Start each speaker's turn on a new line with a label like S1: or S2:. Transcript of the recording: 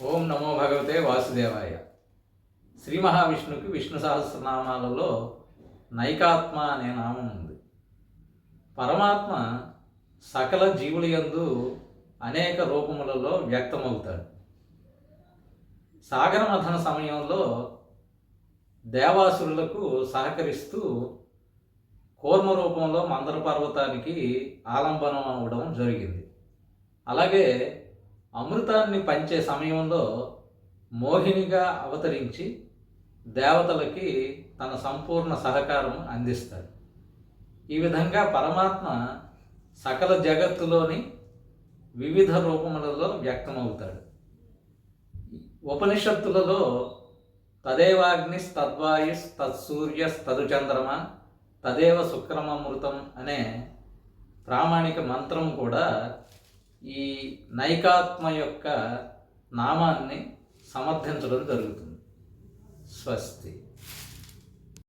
S1: ఓం నమో భగవతే వాసుదేవాయ. శ్రీ మహావిష్ణువుకి విష్ణు సహస్రనామాలలో నైకాత్మ అనే నామం ఉంది. పరమాత్మ సకల జీవుల యందు అనేక రూపములలో వ్యక్తమవుతాడు. సాగర మథన సమయంలో దేవాసురులకు సహకరిస్తూ కూర్మ రూపంలో మందర పర్వతానికి ఆలంబనం అవ్వడం జరిగింది. అలాగే అమృతాన్ని పంచే సమయంలో మోహినిగా అవతరించి దేవతలకి తన సంపూర్ణ సహకారం అందిస్తాడు. ఈ విధంగా పరమాత్మ సకల జగత్తులోని వివిధ రూపములలో వ్యక్తమవుతాడు. ఉపనిషత్తులలో తదేవాగ్ని తద్వాయుస్ తత్సూర్య తదుచంద్రమ తదేవ శుక్రమమృతం అనే ప్రామాణిక మంత్రం కూడా ఈ నైకాత్మ యొక్క నామాన్ని సమర్థించడం జరుగుతుంది. స్వస్తి.